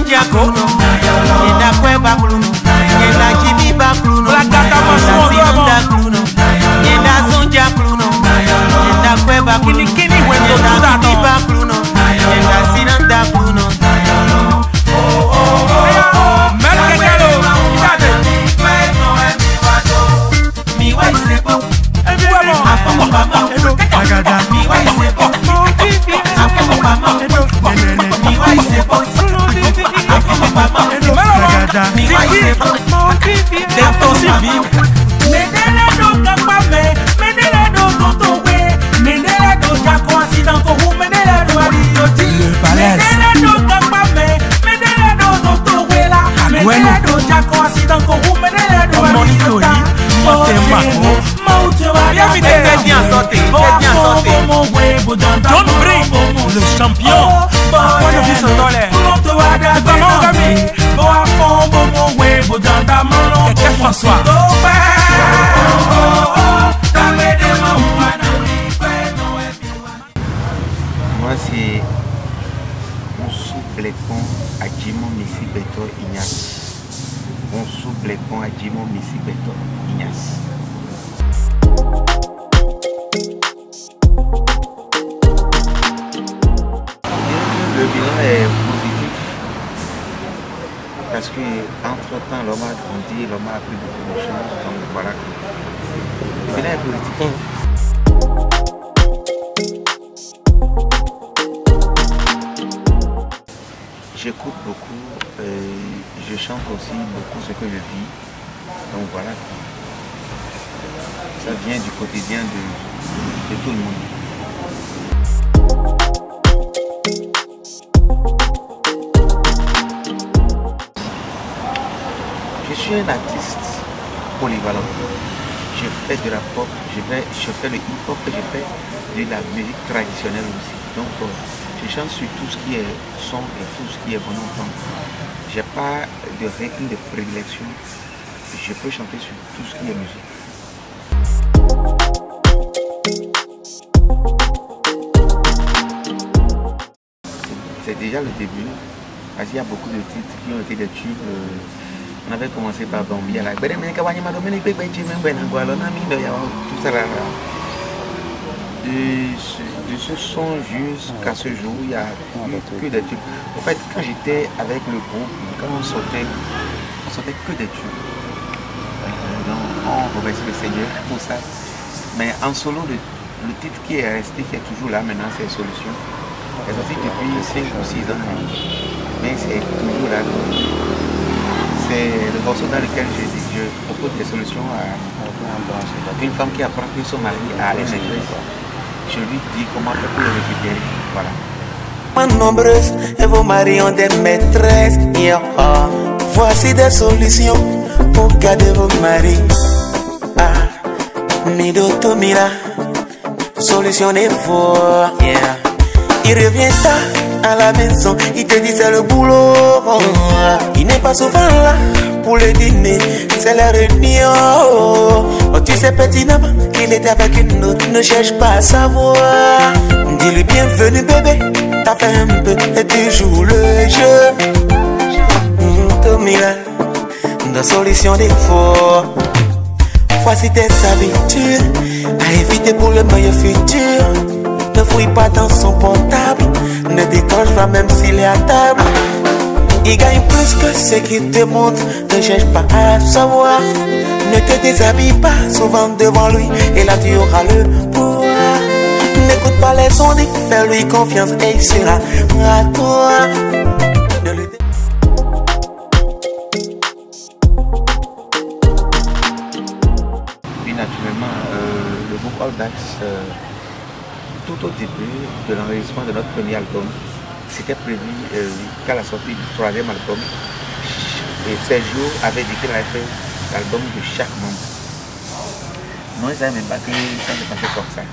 Sunja Bruno, Yenda Kweba Bruno, Yenda Jibiba Bruno, Yenda Sinunda Bruno, Yenda Sunja Bruno, Yenda Kweba Bruno, Yenda Jibiba Bruno, Yenda Sinunda Bruno. John Bring, le champion. François. Moi c'est on souple les ponts à Jimon Missi Beto Ignace. On souple les ponts à Jimon Missi Beto Ignace. Le bilan est positif parce que entre temps l'homme a grandi, l'homme a appris beaucoup de choses, donc voilà. Le bilan est positif. J'écoute beaucoup, je chante aussi beaucoup ce que je vis, donc voilà. Ça vient du quotidien de tout le monde. Je suis un artiste polyvalent. Je fais de la pop, je fais le hip-hop et je fais de la musique traditionnelle aussi. Donc je chante sur tout ce qui est son et tout ce qui est bon entendre. Je n'ai pas de règles de prédilection. Je peux chanter sur tout ce qui est musique. C'est déjà le début, parce qu'il y a beaucoup de titres qui ont été des tubes. On avait commencé par Bambi à la tout ça là. De ce son jusqu'à ce jour, il n'y a que des tubes. En fait, quand j'étais avec le groupe, quand on sortait que des tubes. Donc, on remercie le Seigneur pour ça. Mais en solo, le titre qui est resté, qui est toujours là maintenant, c'est Solution. C'est sorti depuis 5 ou 6 ans. Mais c'est toujours là. C'est le morceau dans lequel je propose des solutions à une femme qui apprend que son mari a les églises. Je lui dis comment faire pour le récupérer. Voilà. Nombreuses et vos maris ont des maîtresses. Voici des solutions pour garder vos maris. Mido Tomira, solutionnez-vous. Il revient tard à la maison, il te dit c'est le boulot. Il n'est pas souvent là pour le dîner, c'est la réunion. Oh, tu sais pertinemment qu'il était avec une autre, ne cherche pas à savoir. Dis-lui bienvenue bébé, t'as fait un peu et tu joues le jeu. Tomira, nos solutions défaut. Voici tes habitudes à éviter pour le meilleur futur. Ne fouille pas dans son portable, ne décroche pas même s'il est à table. Il gagne plus que ce qu'il te montre, ne cherche pas à savoir. Ne te déshabille pas souvent devant lui, et là tu auras le pouvoir. N'écoute pas les sons, fais-lui confiance et il sera à toi. Puis naturellement, le groupe All Dax, tout au début de l'enregistrement de notre premier album, c'était prévu qu'à la sortie du troisième album, Sergio avait dit qu'il avait fait l'album de chaque membre. Non, ils ne savaient même pas que ça se passait comme ça.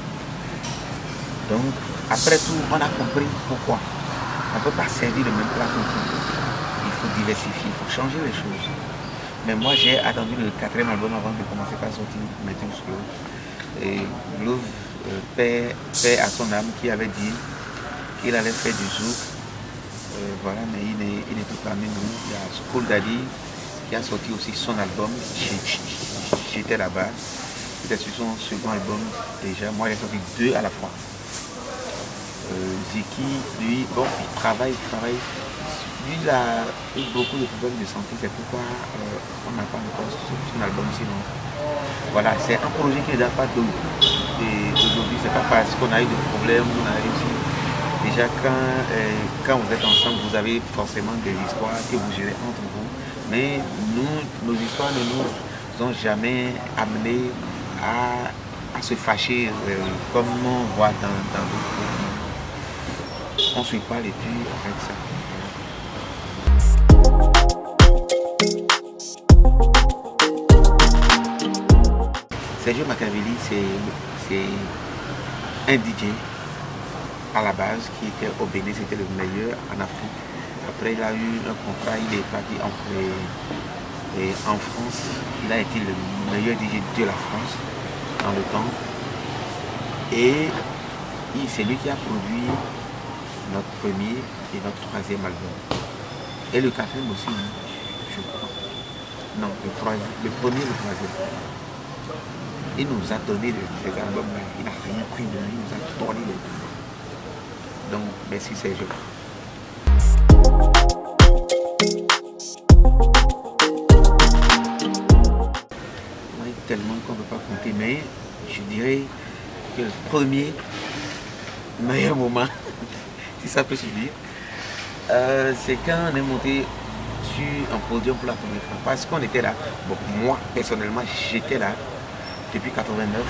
Donc, après tout, on a compris pourquoi. On ne peut pas servir le même plat tout le temps. Il faut diversifier, il faut changer les choses. Mais moi, j'ai attendu le quatrième album avant de commencer par sortir Mettez Slow. Et Love, paix à son âme, qui avait dit qu'il allait faire du zouk Voilà, mais il est tout parmi nous. Il y a School Daddy qui a sorti aussi son album. J'étais là-bas. C'était sur son second album déjà. Moi, j'ai sorti 2 à la fois. Ziki, lui, bon, il travaille. Lui, il a eu beaucoup de problèmes de santé. C'est pourquoi on n'a pas encore sorti son album sinon. Voilà, c'est un projet qui ne date pas d'aujourd'hui. C'est pas parce qu'on a eu des problèmes, on a réussi. Déjà, quand vous êtes ensemble, vous avez forcément des histoires que vous gérez entre vous. Mais nous, nos histoires ne nous ont jamais amenés à se fâcher comme on voit dans d'autres pays. On ne suit pas les tues avec ça. Sergio Machiavelli, c'est un DJ à la base qui était au Bénin, c'était le meilleur en Afrique. Après, il a eu un contrat, il est parti en France. Il a été le meilleur DJ de la France dans le temps. Et c'est lui qui a produit notre premier et notre 3e album. Et le 4e aussi, je crois. Non, le premier et le 3e. Il nous a donné des albums, il n'a rien pris de lui, il nous a donné les deux. Donc, merci Sergio. Il y a tellement qu'on ne peut pas compter, mais je dirais que le premier meilleur moment, si ça peut se dire, c'est quand on est monté sur un podium pour la première fois. Parce qu'on était là. Bon, moi, personnellement, j'étais là depuis 89.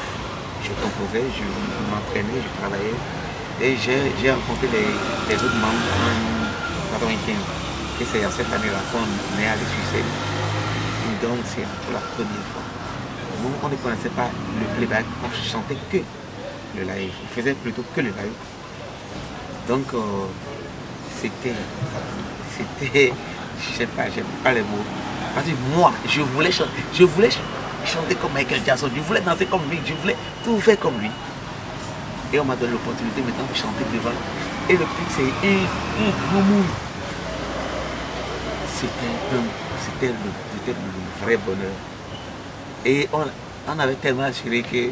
Je composais, je m'entraînais, je travaillais. Et j'ai rencontré les autres membres en 95. Et c'est à cette année-là qu'on est allé sur scène. Donc c'est pour la première fois. Nous, on ne connaissait pas le playback, on chantait que le live. On faisait plutôt que le live. Donc c'était, je sais pas, j'aime pas les mots. Parce que moi, je voulais chanter comme Michael Jackson, je voulais danser comme lui, je voulais tout faire comme lui. Et on m'a donné l'opportunité maintenant de chanter devant. Et le public, c'est un monde. C'était le vrai bonheur. Et on avait tellement assuré que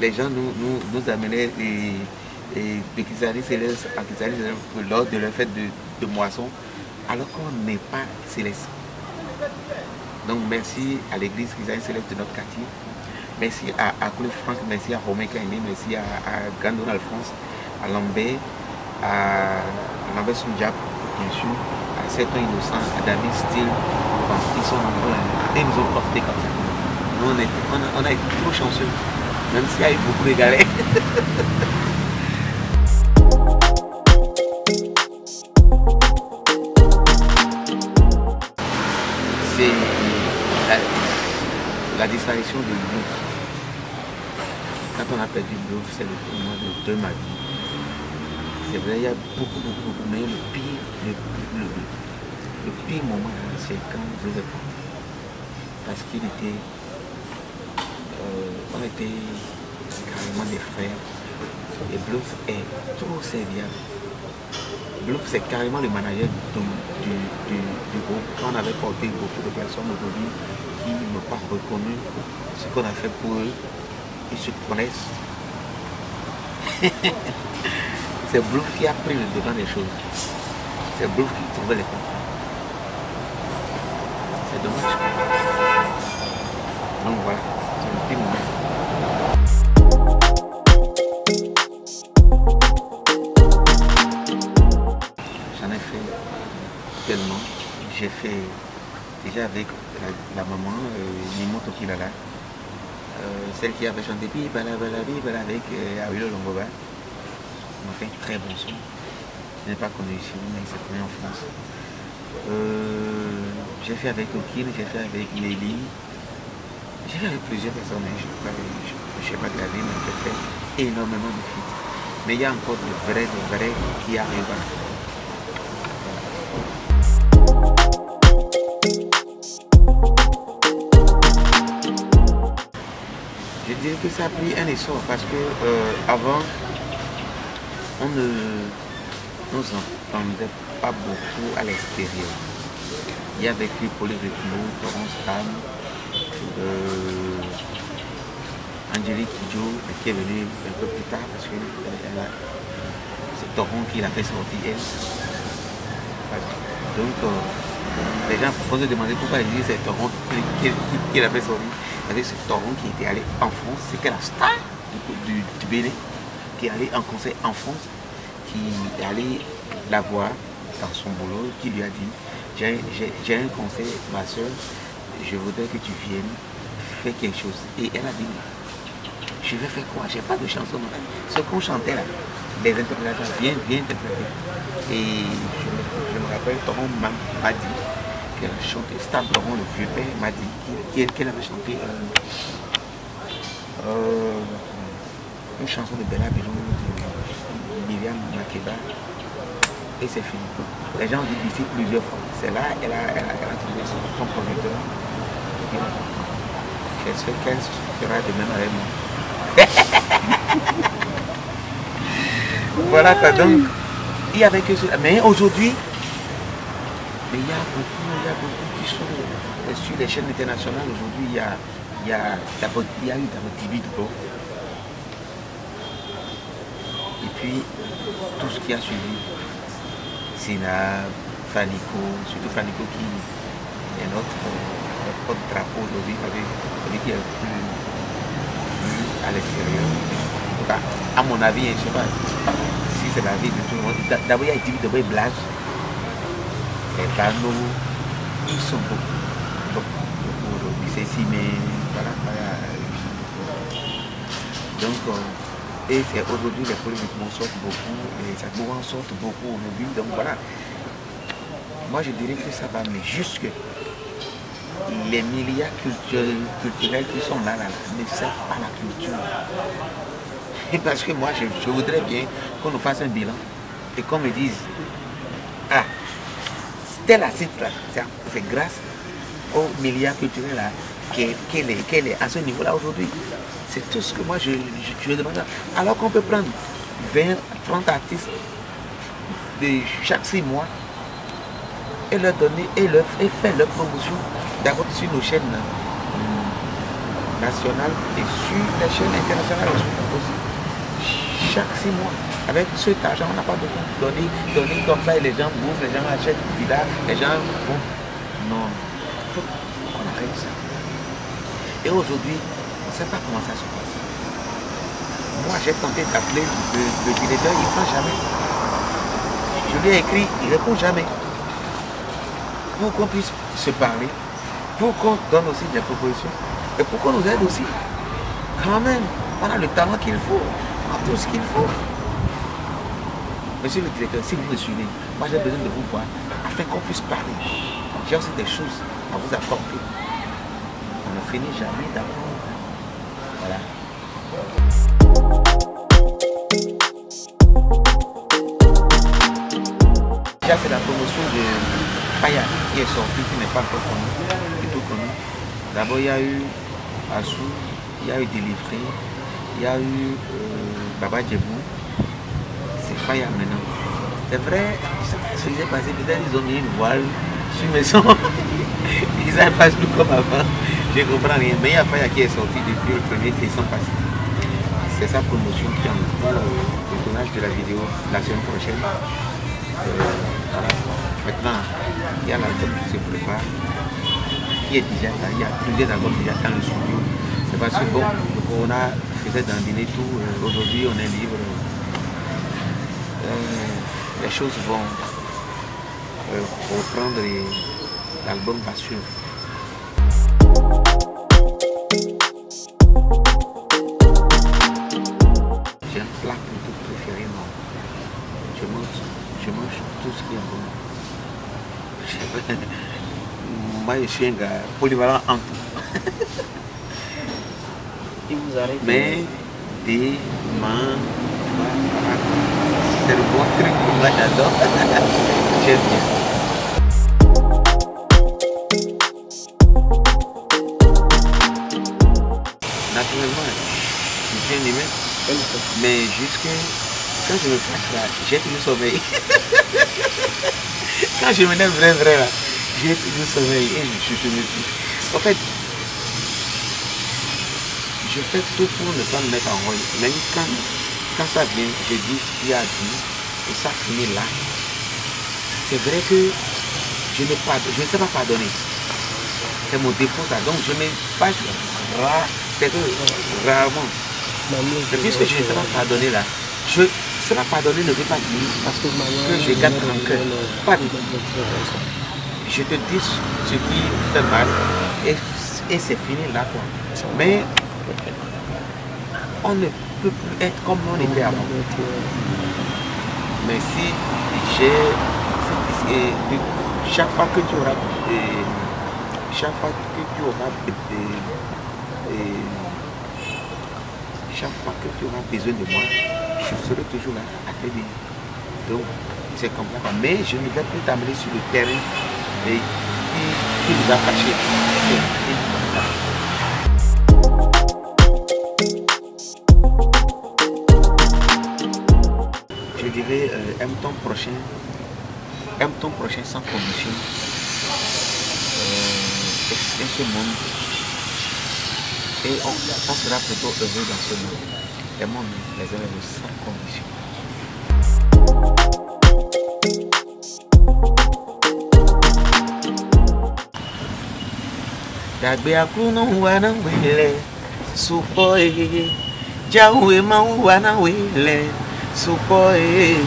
les gens nous amenaient de Kisari Céleste à Kisari Céleste lors de leur fête de moisson, alors qu'on n'est pas céleste. Donc merci à l'église Kisari Céleste de notre quartier. Merci à Claude Franck, merci à Romain Kainé, merci à Gandon Alphonse, à Lambert, à Lambert Soundjap, bien sûr, à Certains Innocents, à David Steele. Ils sont nombreux et ils nous ont porté comme ça. Nous, on a été trop chanceux, même s'il y a eu beaucoup de galères. C'est la disparition de Blues. Quand on a perdu Blues, c'est le moment de ma vie. C'est vrai, il y a beaucoup, mais le pire moment, c'est quand Blues est parti. Parce qu'il était, on était carrément des frères. Et Blues est trop serviable. Blues, c'est carrément le manager du groupe. Quand on avait porté beaucoup de personnes aujourd'hui qui n'ont pas reconnu ce qu'on a fait pour eux, ils se connaissent. C'est Blues qui a pris le devant des choses. C'est Blues qui trouvait les contrats. C'est dommage. Donc voilà, c'est un petit moment. J'en ai fait tellement. J'ai fait déjà avec la maman, Nimo Tokilala, celle qui avait chanté Bibala avec Awilo Longoba. On a fait un très bon son. Je n'ai pas connu ici, mais il s'est connu en France. J'ai fait avec Okil, j'ai fait avec Nelly. J'ai fait avec plusieurs personnes. Je ne sais pas de la vie, mais j'ai fait énormément de feats. Mais il y a encore de vrais qui arrivent. Je dirais que ça a pris un essor parce que avant, on ne nous entendait pas beaucoup à l'extérieur. Il y avait que Polyrythmo, Torrance Tam, Angélique Kidjo, qui est venue un peu plus tard parce que c'est Torron qui l'a fait sortir elle. Donc les gens vont se demander pourquoi ils disent c'est Torron qui l'a fait sortir. C'est Torron qui était allé en France, c'était la star du Bénin, qui est allé en concert en France, qui est allé la voir dans son boulot, qui lui a dit j'ai un concert, ma soeur, je voudrais que tu viennes faire quelque chose. Et elle a dit je vais faire quoi? J'ai pas de chanson. Ce qu'on chantait là, les interprétations, viens interpréter. Et je me rappelle, Torron m'a dit qu'elle a chanté, Stan Torron, le vieux père, m'a dit qu'elle avait chanté une chanson de Bella Bello, de Myriam Makeba. Et c'est fini. Les gens ont dit d'ici plusieurs fois. C'est là qu'elle a trouvé son producteur. J'espère qu'elle fera de même avec moi. Voilà quoi, donc il y avait que cela. Mais aujourd'hui, il y a beaucoup qui sont sur les chaînes internationales. Aujourd'hui, il y a eu Tibi Dubo. Et puis tout ce qui a suivi, Sina, Fanico, surtout Fanico qui est notre drapeau aujourd'hui, avec qui est plus à l'extérieur. En tout cas, à mon avis, je ne sais pas si c'est l'avis de tout le monde. D'abord, il y a Tibi Dubo et Blague. Les panneaux, ils sont beaucoup aujourd'hui. C'est si, mais voilà. Donc, et c'est aujourd'hui les Polyrythmo sortent beaucoup, les Sadmourans sortent beaucoup aujourd'hui. Donc voilà. Moi je dirais que ça va, mais jusque les milliards culturels qui sont là ne servent pas la culture. Et parce que moi je voudrais bien qu'on nous fasse un bilan et qu'on me dise ah, telle assiste là, c'est grâce aux milliards culturels là qu'elle est à ce niveau-là aujourd'hui. C'est tout ce que moi je demande. Alors qu'on peut prendre 20, 30 artistes de chaque 6 mois et leur donner et faire leur promotion d'abord sur nos chaînes nationales et sur les chaînes internationales aussi. Chaque 6 mois. Avec cet argent, on n'a pas besoin de donner comme ça et les gens bouffent, les gens achètent du village, les gens vont. Non. Il faut qu'on arrête ça. Et aujourd'hui, on ne sait pas comment ça se passe. Moi, j'ai tenté d'appeler le directeur, il ne prend jamais. Je lui ai écrit, il ne répond jamais. Pour qu'on puisse se parler, pour qu'on donne aussi des propositions et pour qu'on nous aide aussi. Quand même, on a le talent qu'il faut, on a tout ce qu'il faut. Monsieur le directeur, si vous me suivez, moi j'ai besoin de vous voir afin qu'on puisse parler. J'ai aussi des choses à vous apporter. On ne finit jamais d'apprendre. Voilà. Déjà c'est la promotion de Faya qui est sortie, qui n'est pas encore connue, plutôt connue. D'abord il y a eu Assou, il y a eu Délivré, il y a eu Baba Djebou. C'est Faya maintenant. C'est vrai, ce qui s'est passé, peut-être ils ont mis une voile sur mes sons. Ils ne passent plus comme avant. Je ne comprends rien. Mais il y a Faya qui est sorti depuis le 1er décembre passé. C'est sa promotion qui en pour le tournage de la vidéo la semaine prochaine. Voilà. Maintenant, il y a l'album qui se prépare, qui est déjà là. Il y a plusieurs albums déjà dans le studio. C'est parce que bon, le Corona faisait d'un dîner tout. Aujourd'hui, on est libre. Les choses vont reprendre et l'album va suivre. J'ai un plat plutôt préféré, moi. Je mange tout ce qui est bon. Moi je suis un gars polyvalent en tout. Mais des mains. C'est le bon truc que moi j'adore. J'aime bien. Naturellement, je viens aimé. Mais jusque quand je me fâche là, j'ai plus sommeil. Quand je m'énerve vrai là, j'ai toujours sommeil et je me dis. En fait, je fais tout pour ne pas me mettre en rôle. Même quand ça vient, je dis ce qu'il y a à dire et ça finit là. C'est vrai que je ne sais pas pardonner. C'est mon défaut ça. Donc je me fâche rarement. Et puisque je ne sais pas pardonner là, je ne sais pas pardonner ne veut pas dire parce que je garde rancœur. Pas du tout. Je te dis ce qui fait mal et c'est fini là quoi. Mais on ne peut plus être comme on était avant. Mais si chaque fois que tu auras besoin de moi, je serai toujours là à t'aider. Donc c'est comme ça. Mais je ne vais plus t'amener sur le terrain qui nous a fâchés. Je dirais aime ton prochain sans condition. Et ce monde. Et on sera plutôt heureux dans ce monde. Aimons les uns les autres sans condition. Dagbe akuno wana wele supoe jawe ma wana wele supoe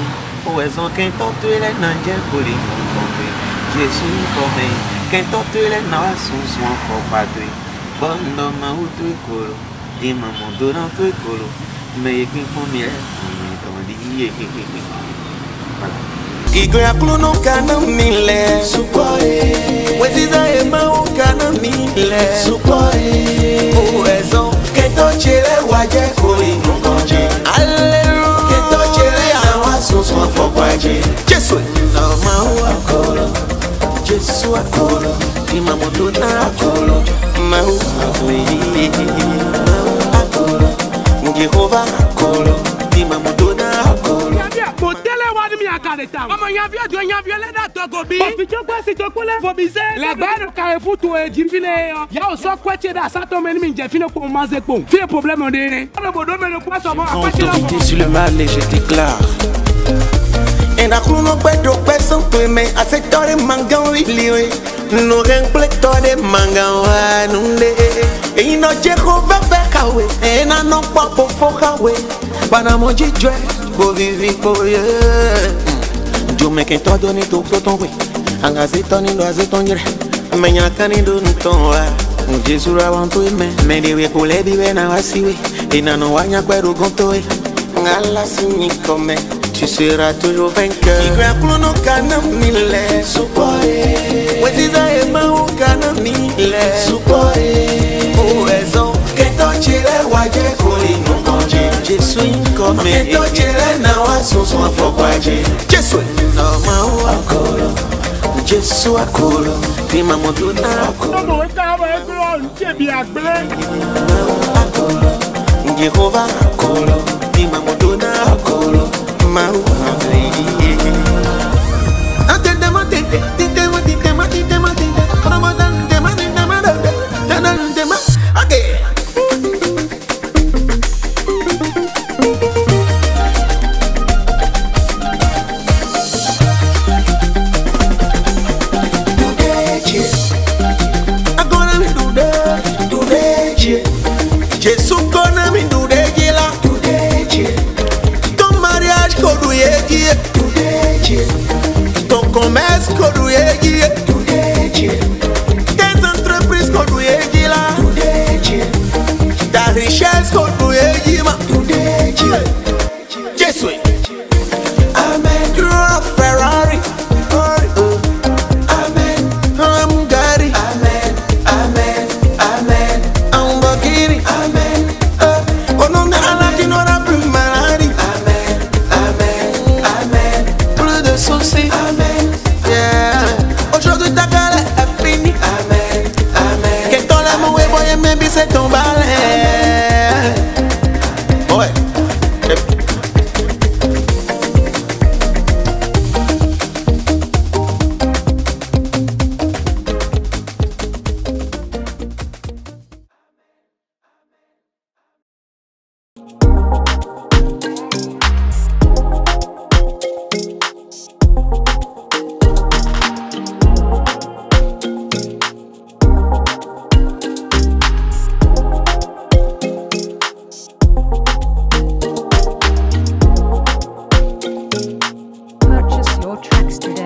oezon quem totule nanje kuli kombe Jesus come quem totule na asunción fo padre bondo ma utu kolo di mamondo na tu kolo me ekin komie tondi Igwe akluno kana mile supoe Weziza ema ukana mile supoe Uwezo keto chile waje kuli nukonje Alleluia keto chile awa suswa fokwaje Jesu Nama wakolo Jesu akolo Ima motuna akolo Mahu akolo Jehova akolo Ima motuna akolo Ọmọ yan fi ọjọ́ yan fi ẹlẹ́dà tọkọ bí. Òfìjọ́ gbọ́ sí tokúlẹ̀ fòbíṣẹ́. Lẹ́gbẹ́rún kàwé fún tó jìnfìlẹ̀ yọ. Yà ó sọ kwẹ́tsẹ̀ dà sátọ́ mẹ́ni mi jẹ́ fínà kó o máa ṣe pò. Fíye problème ọ̀dẹ́ rẹ̀. Ọ̀dọ̀ bòdó mẹ́rin kó sọ̀mọ́ àpẹ́tì lọ́wọ́. Autorité sur le mal et je déclare. En akluno pedo peso peme asetore mangan wiliwe. No rempleto de mangan wanunde. E ino Jehovah bekawe. E na no papo fokawe. Banamo jijwe. Bo vivi por ye. Dieu me quem todo ni tu ton we. Angazi toni lo azetonjere. Menya kani do nton wa. Jesu ra wan to me. Me de we kole bi we na wasiwe. E na no wanya kweru gonto we. Ngala sini come. Tu seras toujours vainqueur. Igrakluno kana mile supoe. Weziza ema ukana mile supoe. Uwezo keto chile waje kuli nukonje. Jesu inkome. Keto chile na wasusu afokwaje. Jesu nama akolo. Jesu akolo. Prima moduna akolo. Ọmọ wẹ́ká ọmọ ẹgbẹ́ ọ̀rùn tẹ̀bi àgbẹ̀. Akolo. Jehova akolo. Prima moduna akolo. Mau Jesus gonna me do the la ton mariage koduyegi ton commerce koduyegi tes entreprises koduyegi la ta richesse koduyegi ma Jésus Amen Grand Ferrari Amen Gari Amen Amen Amen Lamborghini Amen on a la tinora plus maladie Amen Amen Amen plus de soucis Amen yeah aujourd'hui ta galère est finie Amen Amen que ton amour est bon et même c'est ton balai ouais Track Studio.